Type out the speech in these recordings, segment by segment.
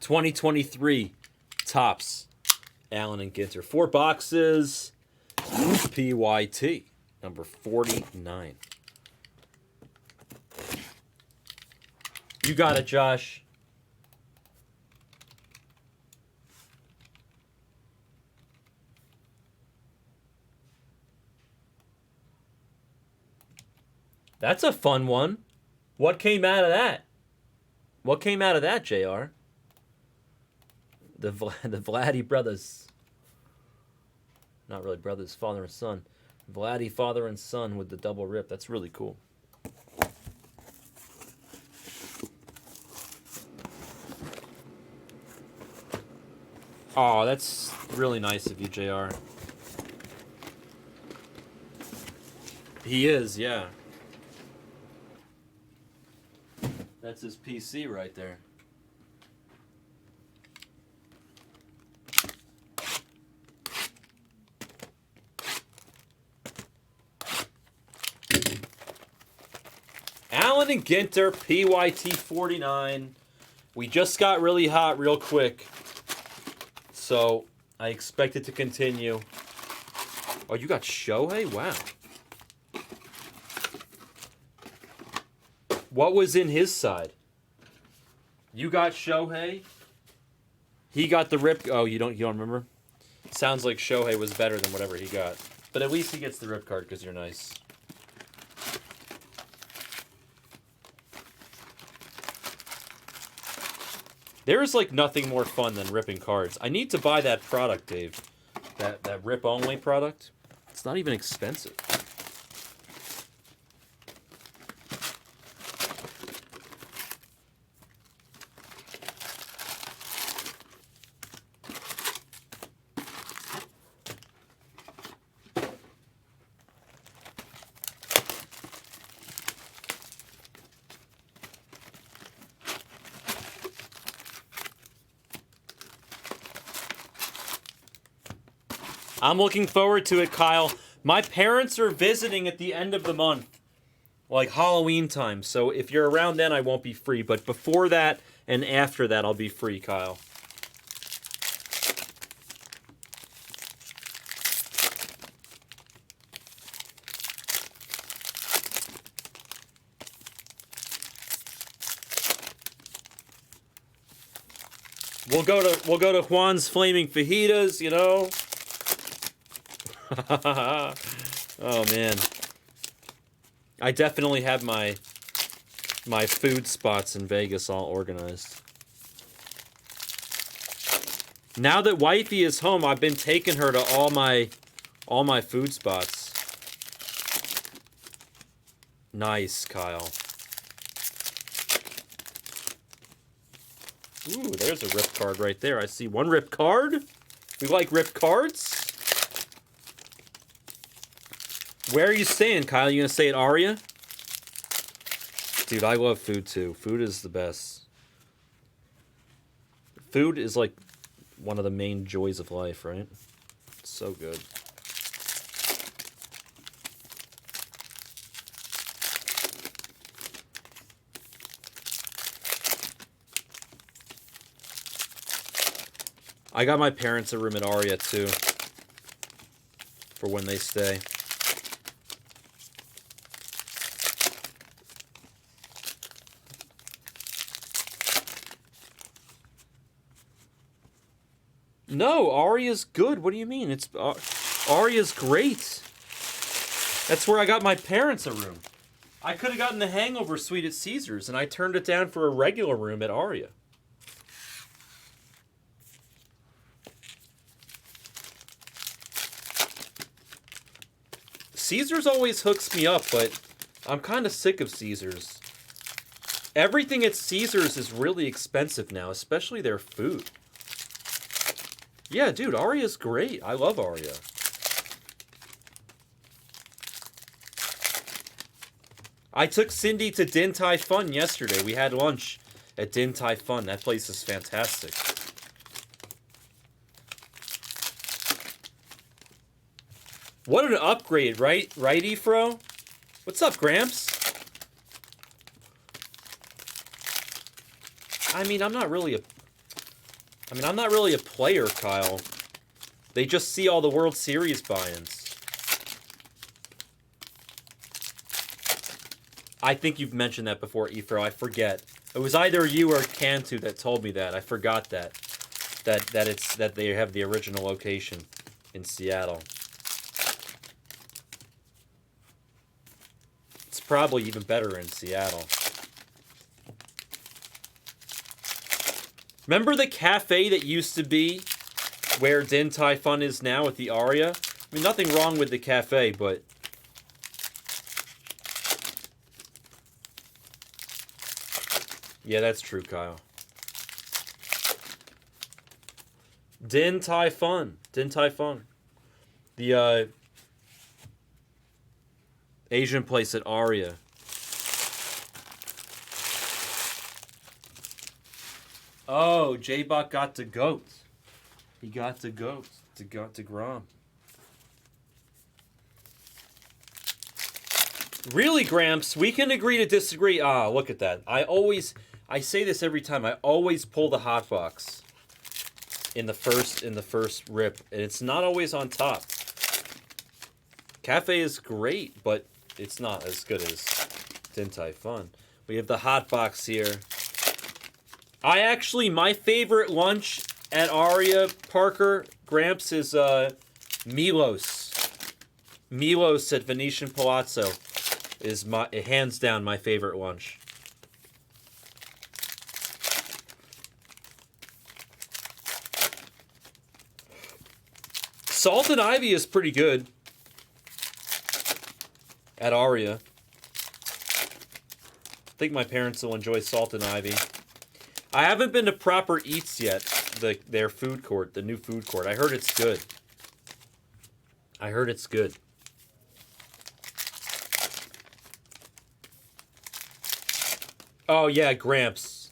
2023 Topps Allen and Ginter. 4 boxes. PYT number 49. You got it, Josh. That's a fun one. What came out of that? What came out of that, JR? The Vladdy brothers. Not really brothers, father and son. Vladdy, father and son with the double rip. That's really cool. Oh, that's really nice of you, JR. He is, yeah. That's his PC right there. Allen and Ginter, PYT 49. We just got really hot real quick. So, I expect it to continue. Oh, you got Shohei? Wow. What was in his side? You got Shohei. He got the rip. Oh, you don't remember? Sounds like Shohei was better than whatever he got. But at least he gets the rip card because you're nice. There is like nothing more fun than ripping cards. I need to buy that product, Dave. That rip only product. It's not even expensive. I'm looking forward to it, Kyle. My parents are visiting at the end of the month, like Halloween time. So if you're around then, I won't be free. But before that and after that, I'll be free, Kyle. We'll go to Juan's Flaming Fajitas, you know. Oh man, I definitely have my food spots in Vegas all organized. Now that wifey is home, I've been taking her to all my food spots. Nice, Kyle. Ooh, there's a rip card right there. I see one rip card. We like rip cards. Where are you staying, Kyle? You gonna stay at Aria? Dude, I love food too. Food is the best. Food is like one of the main joys of life, right? It's so good. I got my parents a room at Aria too. For when they stay. No, Aria's good. What do you mean? It's Aria's great. That's where I got my parents a room. I could have gotten the Hangover Suite at Caesars, and I turned it down for a regular room at Aria. Caesars always hooks me up, but I'm kind of sick of Caesars. Everything at Caesars is really expensive now, especially their food. Yeah, dude, Aria's great. I love Aria. I took Cindy to Din Tai Fun yesterday. We had lunch at Din Tai Fun. That place is fantastic. What an upgrade, right? Right, Efro? What's up, Gramps? I mean, I'm not really a I mean, I'm not really a player, Kyle. They just see all the World Series buy-ins. I think you've mentioned that before, Efro. I forget. It was either you or Cantu that told me that. I forgot that. That they have the original location in Seattle. It's probably even better in Seattle. Remember the cafe that used to be where Din Tai Fun is now with the Aria? I mean, nothing wrong with the cafe, but... Yeah, that's true, Kyle. Din Tai Fun. Din Tai Fun. The, Asian place at Aria. Oh, J-Bot got to goat. He got to goat. To Grom. Really, Gramps, we can agree to disagree. Ah, look at that. I say this every time. I always pull the hot box in the first rip, and it's not always on top. Cafe is great, but it's not as good as Din Tai Fun. We have the hot box here. My favorite lunch at Aria, Parker, Gramps, is Milos. Milos at Venetian Palazzo is hands down my favorite lunch. Salt and Ivy is pretty good at Aria. I think my parents will enjoy Salt and Ivy. I haven't been to Proper Eats yet, their food court, the new food court. I heard it's good. Oh, yeah, Gramps.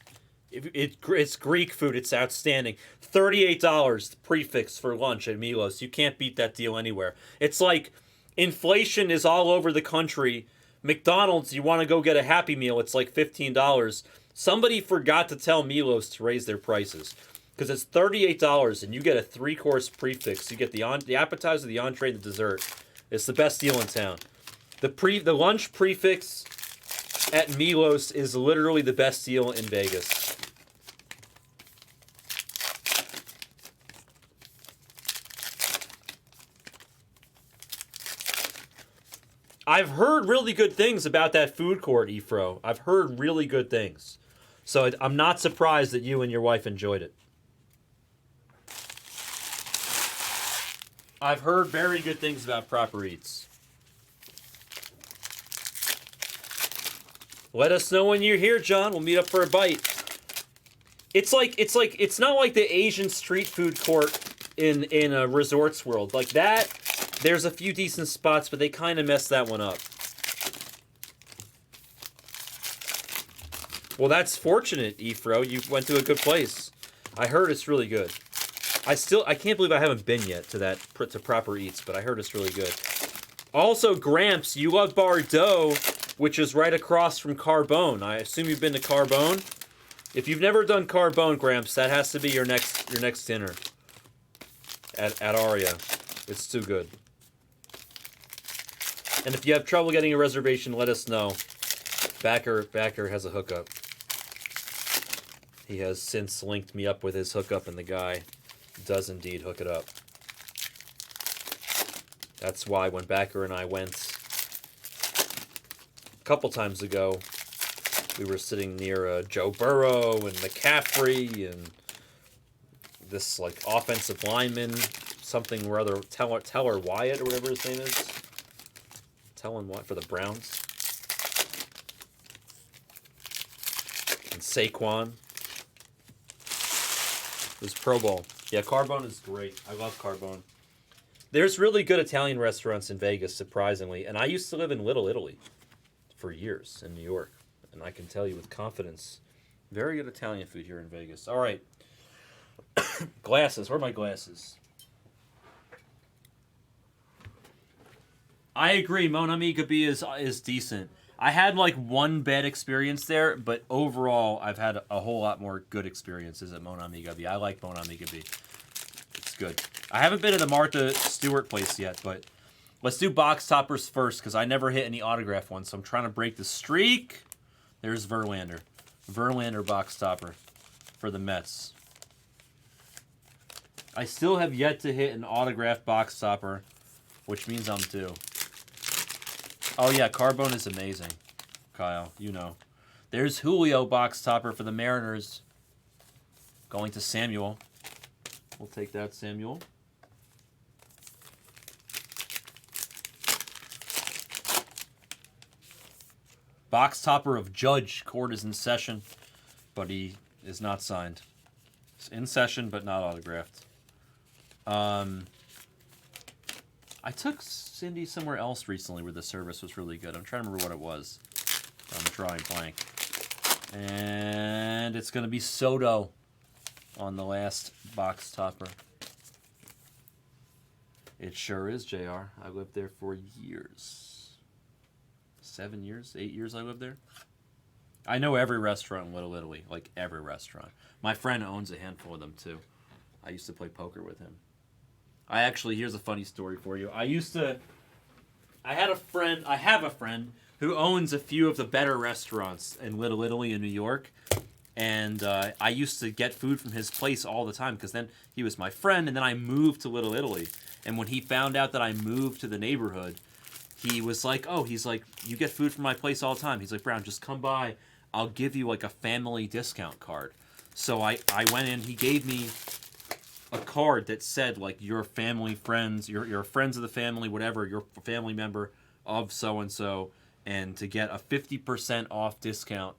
It's Greek food. It's outstanding. $38 prefix for lunch at Milos. You can't beat that deal anywhere. It's like inflation is all over the country. McDonald's, you want to go get a Happy Meal, it's like $15. Somebody forgot to tell Milos to raise their prices. Because it's $38 and you get a 3-course prefix. You get the appetizer, the entree, and the dessert. It's the best deal in town. The lunch prefix at Milos is literally the best deal in Vegas. I've heard really good things about that food court, Efro. I've heard really good things. So I'm not surprised that you and your wife enjoyed it. I've heard very good things about Proper Eats. Let us know when you're here, John. We'll meet up for a bite. It's not like the Asian street food court in a Resorts World. Like that, there's a few decent spots, but they kind of messed that one up. Well, that's fortunate, Efro. You went to a good place. I heard it's really good. I can't believe I haven't been yet to Proper Eats, but I heard it's really good. Also, Gramps, you love Bordeaux, which is right across from Carbone. I assume you've been to Carbone. If you've never done Carbone, Gramps, that has to be your next dinner at Aria. It's too good. And if you have trouble getting a reservation, let us know. Backer has a hookup. He has since linked me up with his hookup, and the guy does indeed hook it up. That's why when Backer and I went a couple times ago, we were sitting near Joe Burrow and McCaffrey and this like offensive lineman, something or other, Teller Wyatt or whatever his name is. Tellin Wyatt for the Browns. And Saquon. It was Pro Bowl. Yeah, Carbone is great. I love Carbone. There's really good Italian restaurants in Vegas, surprisingly. And I used to live in Little Italy for years in New York. And I can tell you with confidence, very good Italian food here in Vegas. All right. Glasses. Where are my glasses? I agree. Mon Ami Gabi is decent. I had like one bad experience there, but overall, I've had a whole lot more good experiences at Mon Ami Gubby. I like Mon Ami Gubby. It's good. I haven't been to the Martha Stewart place yet, but let's do box toppers first because I never hit any autograph ones, so I'm trying to break the streak. There's Verlander. Verlander box topper for the Mets. I still have yet to hit an autographed box topper, which means I'm due. Oh, yeah, Carbone is amazing, Kyle. You know. There's Julio box topper for the Mariners. Going to Samuel. We'll take that, Samuel. Box topper of Judge. Court is in session, but he is not signed. It's in session, but not autographed. I took Cindy somewhere else recently where the service was really good. I'm trying to remember what it was. I'm drawing blank. And it's going to be Soto on the last box topper. It sure is, JR. I lived there for years. 7 years? 8 years I lived there? I know every restaurant in Little Italy. Like, every restaurant. My friend owns a handful of them, too. I used to play poker with him. Here's a funny story for you. I have a friend who owns a few of the better restaurants in Little Italy in New York. And I used to get food from his place all the time because then he was my friend, and then I moved to Little Italy. And when he found out that I moved to the neighborhood, he was like, you get food from my place all the time. He's like, Brown, just come by. I'll give you like a family discount card. So I went in, he gave me a card that said like your family friends, your friends of the family, whatever, your family member of so-and-so, and to get a 50% off discount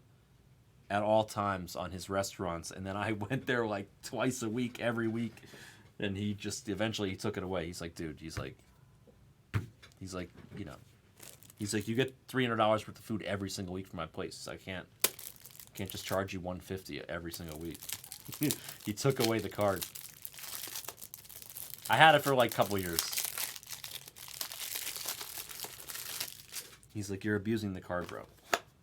at all times on his restaurants. And then I went there like twice a week, every week, and he just eventually he took it away. He's like, dude, he's like, you know, he's like, you get $300 worth of food every single week from my place. So I can't just charge you $150 every single week. He took away the card. I had it for like a couple years. He's like, you're abusing the card, bro.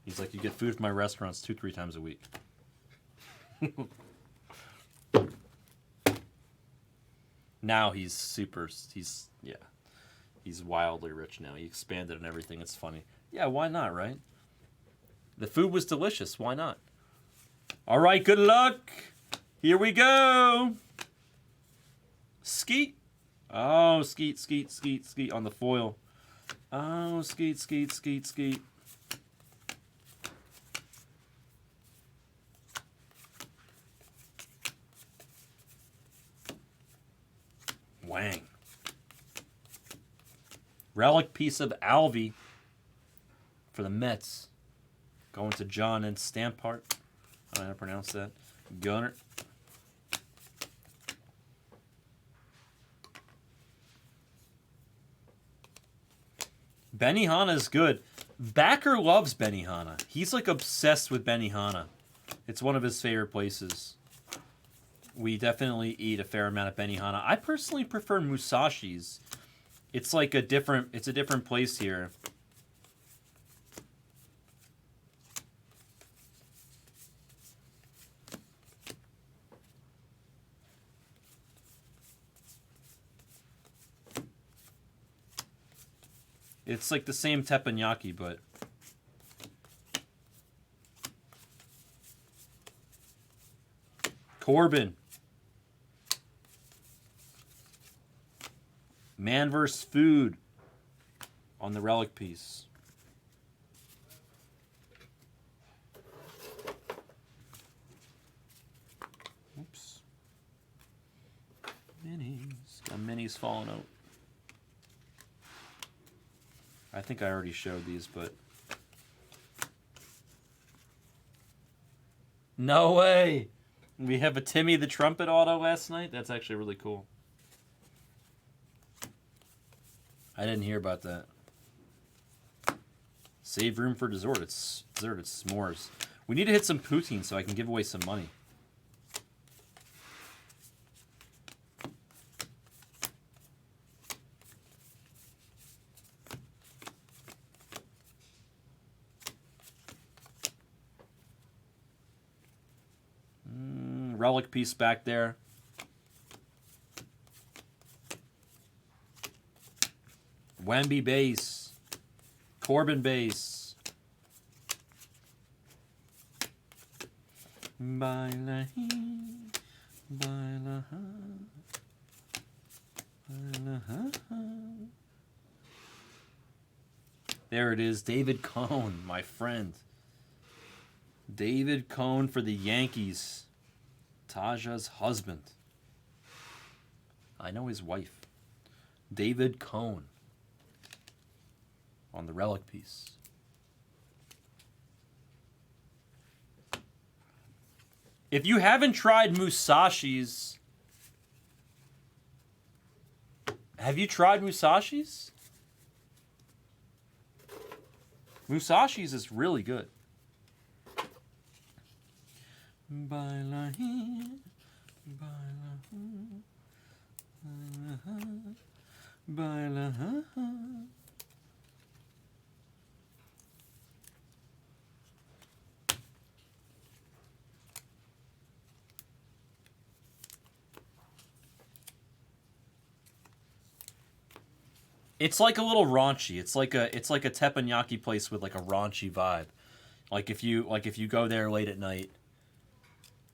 He's like, you get food from my restaurants 2-3 times a week. Now he's wildly rich now. He expanded and everything. It's funny. Yeah, why not, right? The food was delicious. Why not? All right, good luck. Here we go. Skeet. Oh, skeet on the foil. Oh, skeet. Wang. Relic piece of Alvy for the Mets. Going to John and Stampart. I don't know how to pronounce that. Gunner. Benihana is good. Backer loves Benihana. He's like obsessed with Benihana. It's one of his favorite places. We definitely eat a fair amount of Benihana. I personally prefer Musashi's. It's like a different place here. It's like the same teppanyaki, but Corbin. Man vs. Food on the relic piece. Oops. Minis. Got minis falling out. I think I already showed these, but... No way! We have a Timmy the Trumpet auto last night? That's actually really cool. I didn't hear about that. Save room for dessert. It's s'mores. We need to hit some poutine so I can give away some money. good relic piece back there. Wemby base. Corbin base. Baila, baila, baila. There it is, David Cone, my friend. David Cone for the Yankees. Taja's husband. I know his wife. David Cone. On the relic piece. If you haven't tried Musashi's... Have you tried Musashi's? Musashi's is really good. Baila, baila, baila. It's like a little raunchy. It's like a teppanyaki place with like a raunchy vibe. Like if you go there late at night,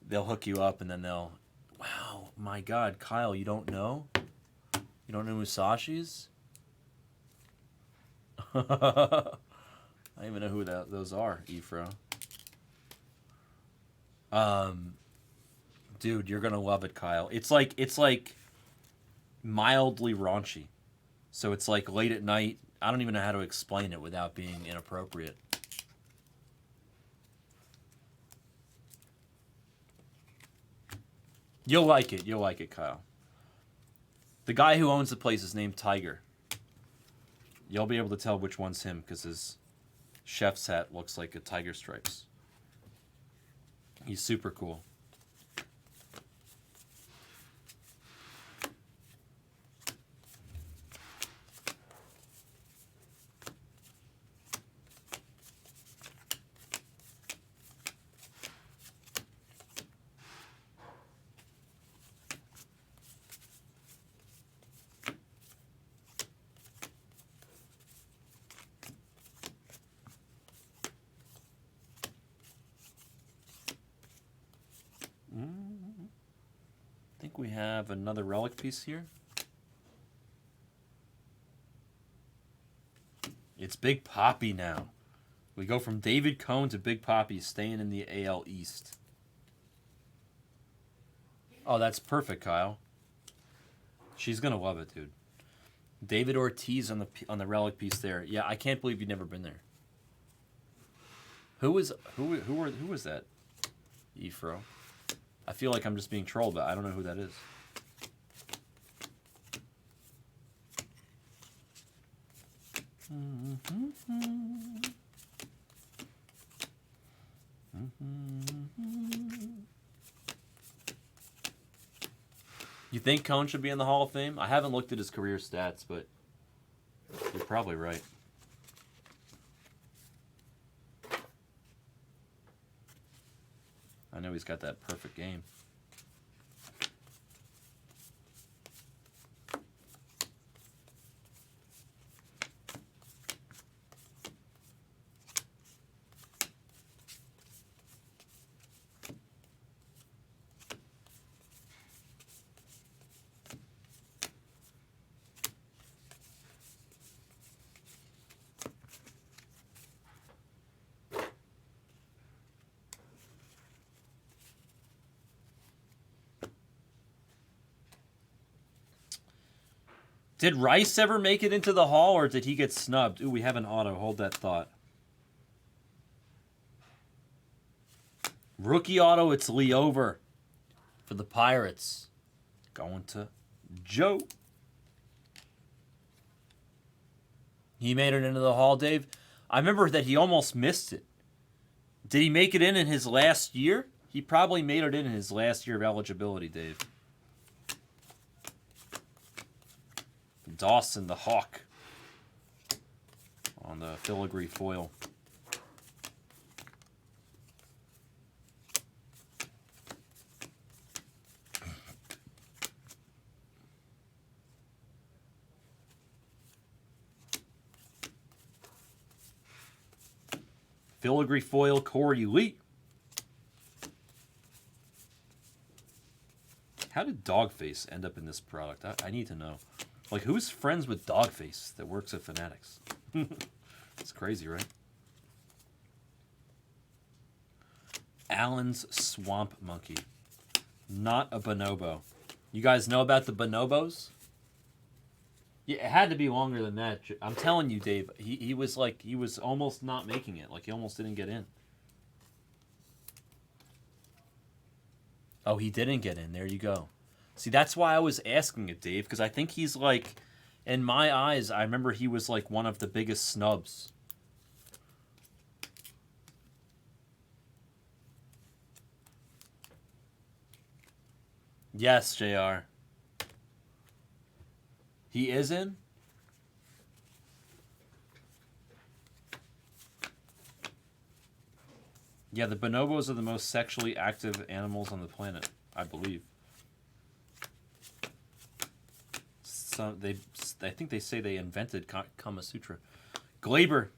they'll hook you up and then they'll, wow, my God, Kyle, you don't know? You don't know Musashi's? I don't even know who those are, Efro. Dude, you're gonna love it, Kyle. It's like mildly raunchy. So it's like late at night. I don't even know how to explain it without being inappropriate. You'll like it. You'll like it, Kyle. The guy who owns the place is named Tiger. You'll be able to tell which one's him because his chef's hat looks like a tiger stripes. He's super cool. I think we have another relic piece here. It's Big Poppy now. We go from David Cone to Big Poppy, staying in the AL East. Oh, that's perfect, Kyle. She's gonna love it, dude. David Ortiz on the relic piece there. Yeah, I can't believe you've never been there. Who was that? Efro. I feel like I'm just being trolled, but I don't know who that is. You think Cone should be in the Hall of Fame? I haven't looked at his career stats, but you're probably right. I know he's got that perfect game. Did Rice ever make it into the Hall, or did he get snubbed? Ooh, we have an auto. Hold that thought. Rookie auto, it's Lee Over for the Pirates. Going to Joe. He made it into the Hall, Dave. I remember that he almost missed it. Did he make it in his last year? He probably made it in his last year of eligibility, Dave. Dawson the Hawk on the filigree foil. Filigree foil Corey Lee. How did Dogface end up in this product? I need to know. Like, who's friends with Dogface that works at Fanatics? It's crazy, right? Allen's Swamp Monkey. Not a bonobo. You guys know about the bonobos? Yeah, it had to be longer than that. I'm telling you, Dave. He was almost not making it. Like, he almost didn't get in. Oh, he didn't get in. There you go. See, that's why I was asking it, Dave, because I think he's like, in my eyes, I remember he was like one of the biggest snubs. Yes, JR. He is in? Yeah, the bonobos are the most sexually active animals on the planet, I believe. So I think they say they invented Kama Sutra. Glaber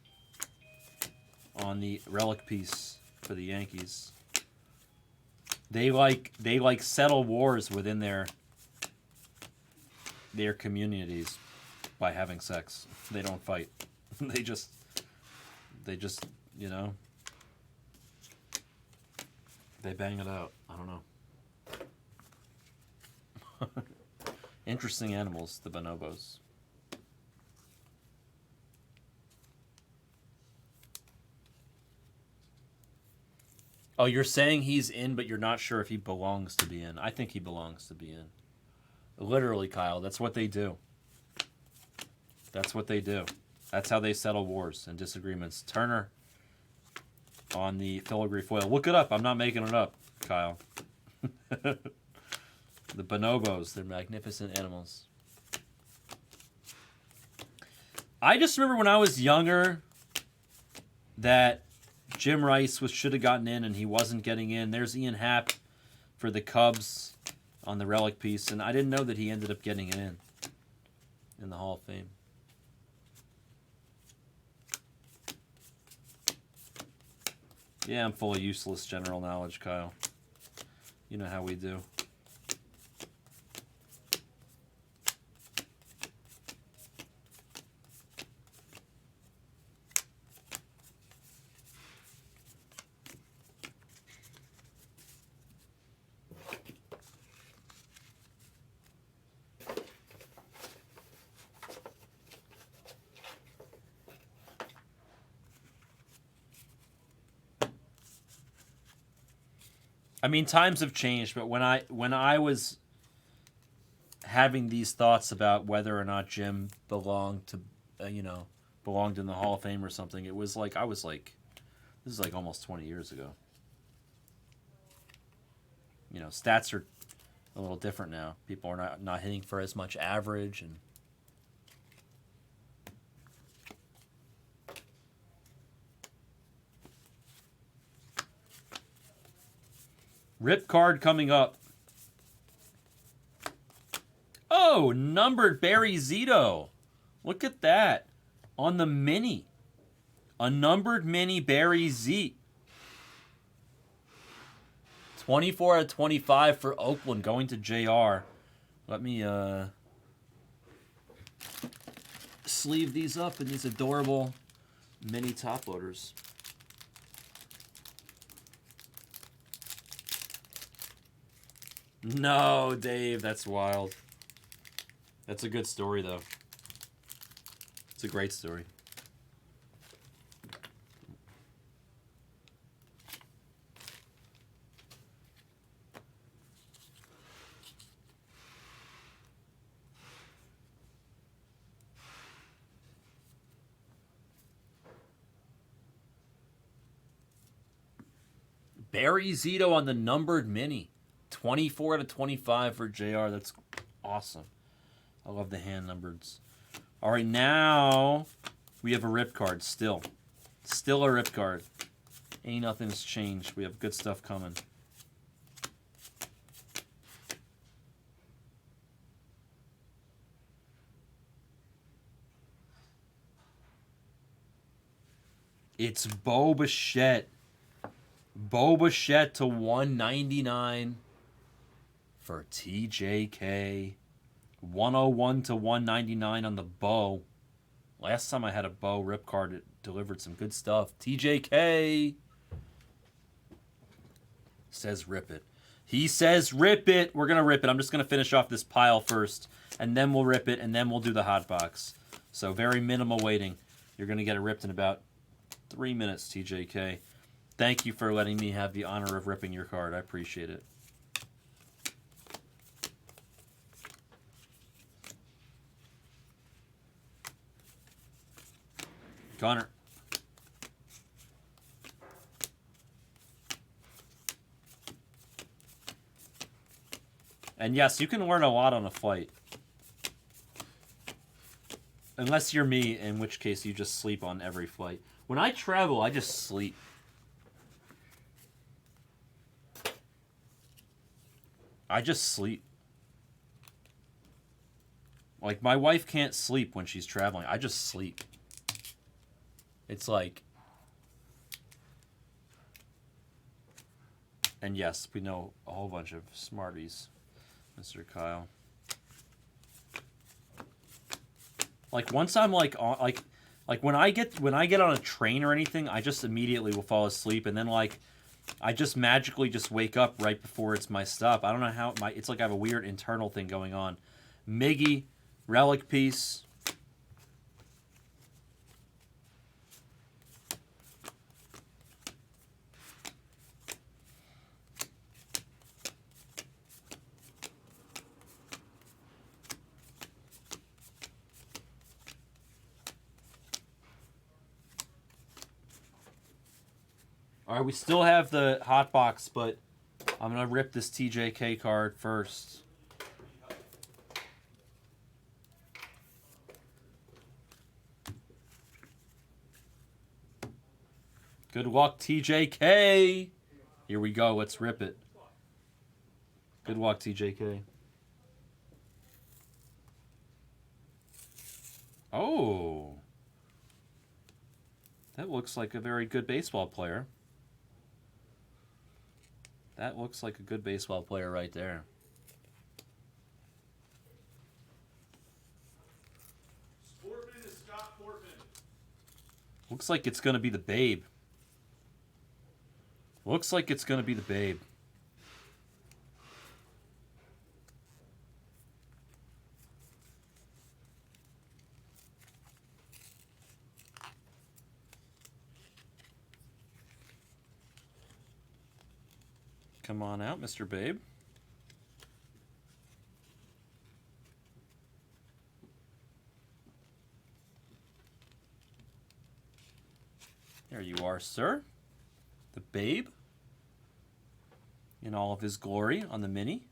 on the relic piece for the Yankees. They like settle wars within their communities by having sex. They don't fight. They just you know, they bang it out. I don't know. Interesting animals, the bonobos. Oh, you're saying he's in, but you're not sure if he belongs to be in. I think he belongs to be in. Literally, Kyle, that's what they do. That's what they do. That's how they settle wars and disagreements. Turner on the filigree foil. Look it up. I'm not making it up, Kyle. The bonobos, they're magnificent animals. I just remember when I was younger that Jim Rice should have gotten in, and he wasn't getting in. There's Ian Happ for the Cubs on the relic piece, and I didn't know that he ended up getting it in the Hall of Fame. Yeah, I'm full of useless general knowledge, Kyle. You know how we do. I mean, times have changed, but when I was having these thoughts about whether or not Jim belonged to, belonged in the Hall of Fame or something, it was like, I was like, this is like almost 20 years ago. You know, stats are a little different now. People are not hitting for as much average, and rip card coming up. Oh, numbered Barry Zito. Look at that. On the mini. A numbered mini Barry Z. 24 out of 25 for Oakland going to JR. Let me sleeve these up in these adorable mini top loaders. No, Dave, that's wild. That's a good story, though. It's a great story. Barry Zito on the numbered mini. 24 out of 25 for JR. That's awesome. I love the hand numbers. All right, now we have a rip card still. Still a rip card. Ain't nothing's changed. We have good stuff coming. It's Bo Bichette. Bo Bichette to 199 for TJK. 101 to 199 on the Bo. Last time I had a Bo rip card, it delivered some good stuff. TJK says rip it. He says rip it. We're going to rip it. I'm just going to finish off this pile first, and then we'll rip it, and then we'll do the hot box. So very minimal waiting. You're going to get it ripped in about 3 minutes, TJK. Thank you for letting me have the honor of ripping your card. I appreciate it. Connor. And yes, you can learn a lot on a flight. Unless you're me, in which case you just sleep on every flight. When I travel, I just sleep. I just sleep. Like, my wife can't sleep when she's traveling. I just sleep. It's like... And yes, we know a whole bunch of smarties, Mr. Kyle. Like, once I'm like on, like when I get on a train or anything, I just immediately will fall asleep, and then like I just magically just wake up right before it's my stop. I don't know how it's like I have a weird internal thing going on. Miggy, relic piece. All right, we still have the hot box, but I'm going to rip this TJK card first. Good luck, TJK. Here we go. Let's rip it. Good luck, TJK. Oh. That looks like a very good baseball player. That looks like a good baseball player right there. Sportman is Scott Portman. Looks like it's going to be the Babe. Looks like it's going to be the Babe. Come on out, Mr. Babe. There you are, sir. The Babe. In all of his glory on the mini.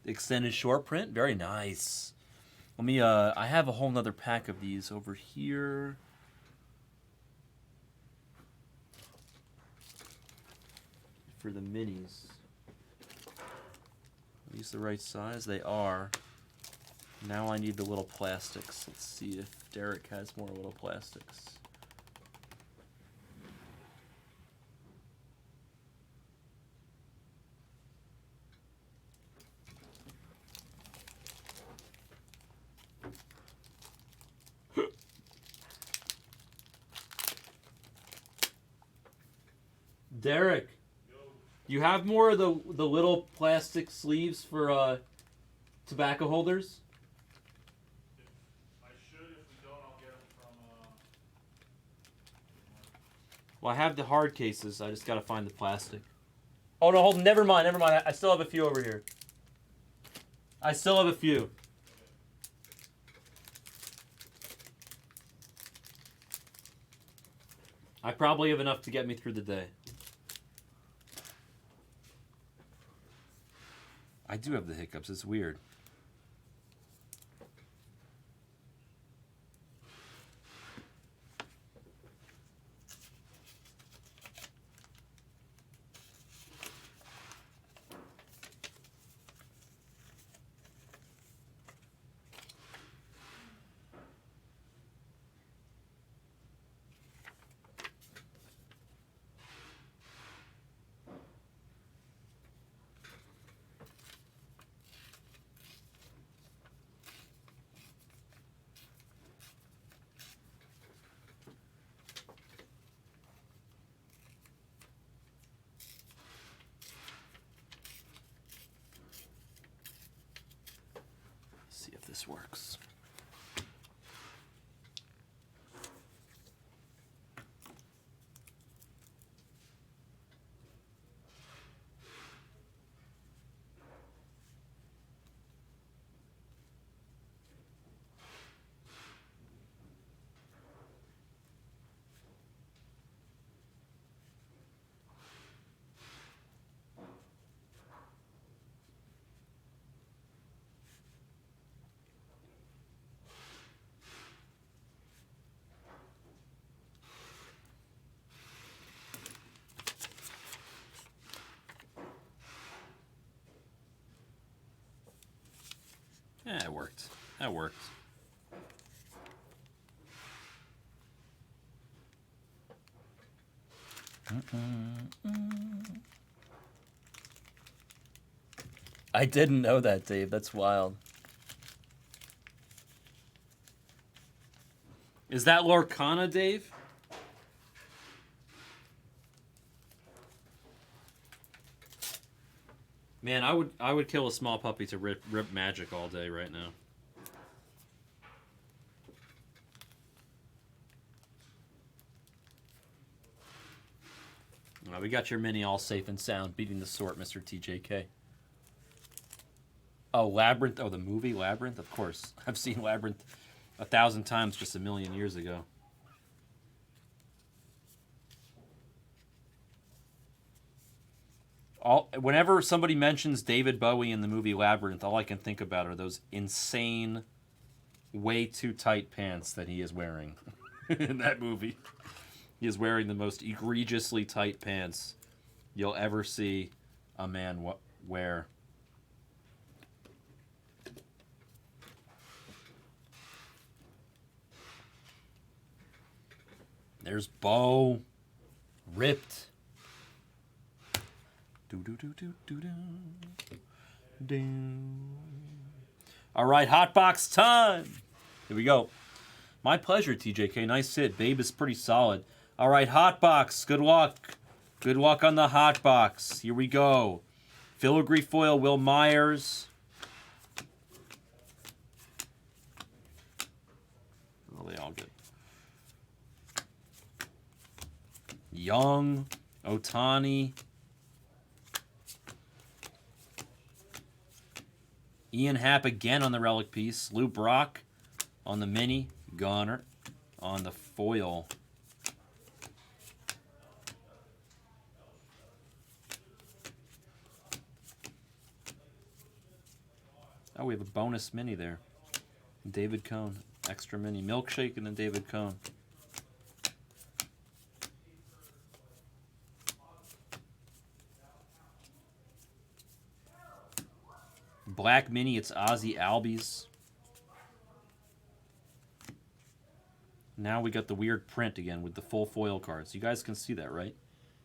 The extended short print. Very nice. Let me, I have a whole nother pack of these over here. For the minis. Are these the right size? They are. Now I need the little plastics. Let's see if Derek has more little plastics. Derek. You have more of the little plastic sleeves for tobacco holders? I should. If we don't, I'll get them from. Well, I have the hard cases. I just gotta find the plastic. Oh no, hold on. Never mind. I still have a few over here. I still have a few. I probably have enough to get me through the day. I do have the hiccups. It's weird. this works. Yeah, it worked. That worked. I didn't know that, Dave. That's wild. Is that Lorcana, Dave? Man, I would kill a small puppy to rip magic all day right now. We got your mini all safe and sound, beating the sort, Mr. TJK. Oh, Labyrinth. Oh, the movie Labyrinth? Of course. I've seen Labyrinth 1,000 times just a million years ago. Whenever somebody mentions David Bowie in the movie Labyrinth, all I can think about are those insane, way too tight pants that he is wearing in that movie. He is wearing the most egregiously tight pants you'll ever see a man wear. There's Bo. Ripped. All right, hotbox time. Here we go. My pleasure, TJK. Nice hit. Babe is pretty solid. All right, hotbox. Good luck. Good luck on the hotbox. Here we go. Filigree foil, Will Myers. Oh, they all good. Young, Otani. Ian Happ again on the relic piece. Lou Brock on the mini. Gunner on the foil. Oh, we have a bonus mini there. David Cone. Extra mini. Milkshake and then David Cone. Black mini, it's Ozzy Albies. Now we got the weird print again with the full foil cards. You guys can see that, right?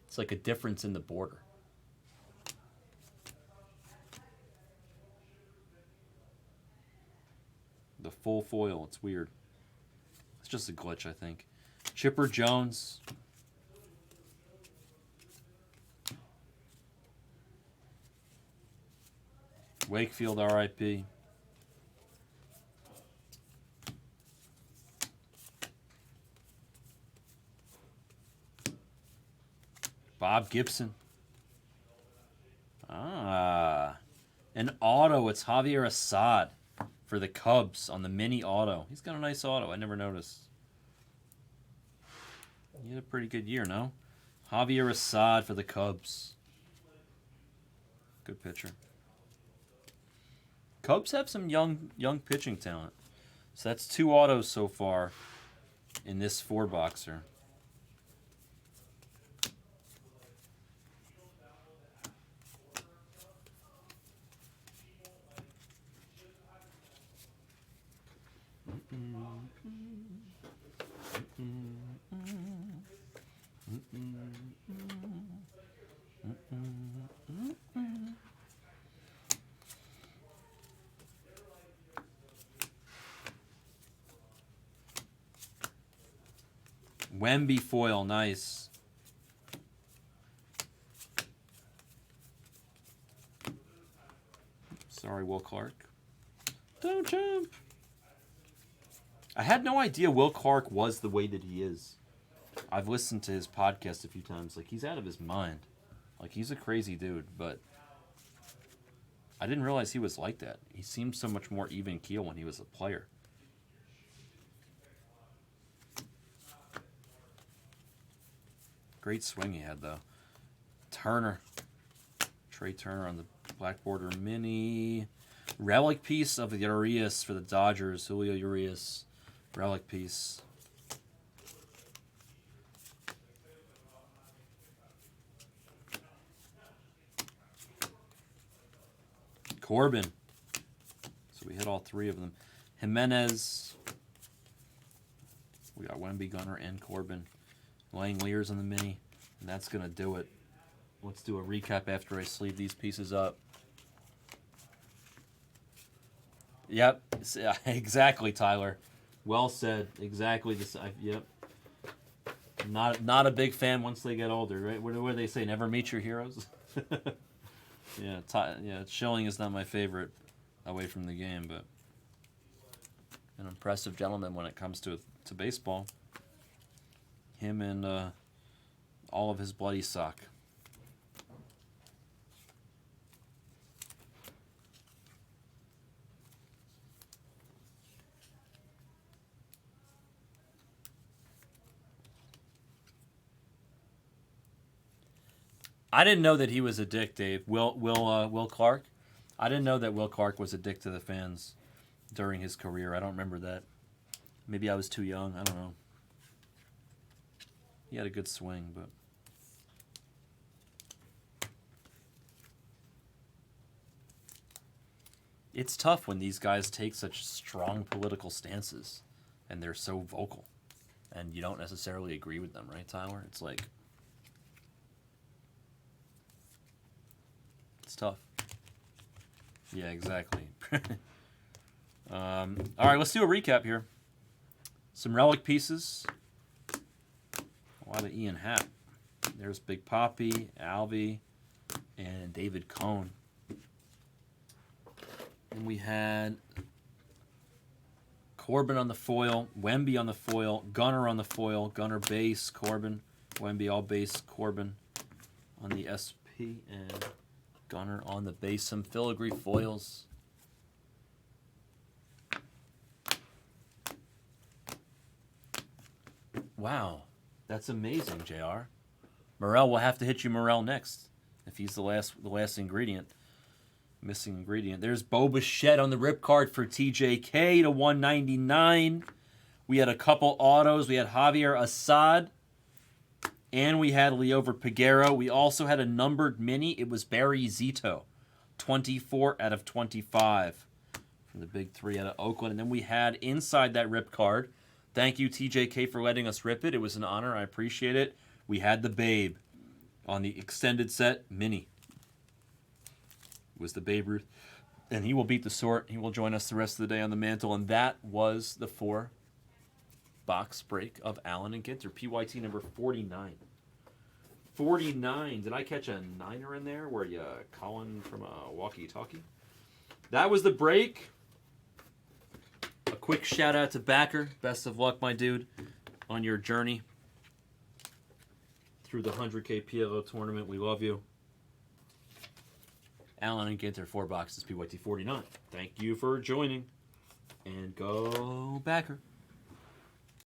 It's like a difference in the border. The full foil, it's weird. It's just a glitch, I think. Chipper Jones. Wakefield, RIP. Bob Gibson. Ah. An auto. It's Javier Assad for the Cubs on the mini auto. He's got a nice auto. I never noticed. He had a pretty good year, no? Javier Assad for the Cubs. Good pitcher. Cubs have some young pitching talent. So that's 2 autos so far in this 4-boxer. Wemby foil, nice. Sorry, Will Clark. Don't jump. I had no idea Will Clark was the way that he is. I've listened to his podcast a few times. Like, he's out of his mind. Like, he's a crazy dude, but I didn't realize he was like that. He seemed so much more even keel when he was a player. Great swing he had, though. Turner. Trey Turner on the Black Border Mini. Relic piece of Urias for the Dodgers. Julio Urias. Relic piece. Corbin. So we hit all three of them. Jimenez. We got Wemby, Gunner, and Corbin. Langlears on the Mini. And that's going to do it. Let's do a recap after I sleeve these pieces up. Yep, exactly, Tyler. Well said. Exactly the same. Yep. Not a big fan once they get older, right? What do they say? Never meet your heroes. Yeah. Schilling is not my favorite away from the game, but an impressive gentleman when it comes to baseball. Him and all of his bloody sock. I didn't know that he was a dick, Dave. Will Clark? I didn't know that Will Clark was a dick to the fans during his career. I don't remember that. Maybe I was too young. I don't know. He had a good swing, but it's tough when these guys take such strong political stances and they're so vocal and you don't necessarily agree with them, right, Tyler? It's like, it's tough. Yeah, exactly. All right, let's do a recap here. Some relic pieces. A lot of Ian Happ. There's Big Poppy, Alvy, and David Cohn. And we had Corbin on the foil, Wemby on the foil, Gunner on the foil, Gunner base, Corbin, Wemby all base, Corbin on the SP, and Gunner on the base. Some filigree foils. Wow, that's amazing, JR. Morel, we'll have to hit you Morel next if he's the last ingredient. Missing ingredient. There's Bo Bichette on the rip card for TJK to 199. We had a couple autos. We had Javier Assad. And we had Liover Peguero. We also had a numbered mini. It was Barry Zito. 24 out of 25. From the big three out of Oakland. And then we had inside that rip card. Thank you, TJK, for letting us rip it. It was an honor. I appreciate it. We had the Babe on the extended set mini. Was the Babe Ruth. And he will beat the sort. He will join us the rest of the day on the mantle. And that was the 4-box break of Allen and Ginter. PYT number 49. 49. Did I catch a niner in there? Were you calling from a walkie-talkie? That was the break. A quick shout out to Backer. Best of luck, my dude, on your journey through the 100K PLO tournament. We love you. Allen and Ginter, 4 boxes, PYT 49. Thank you for joining. And go Backer.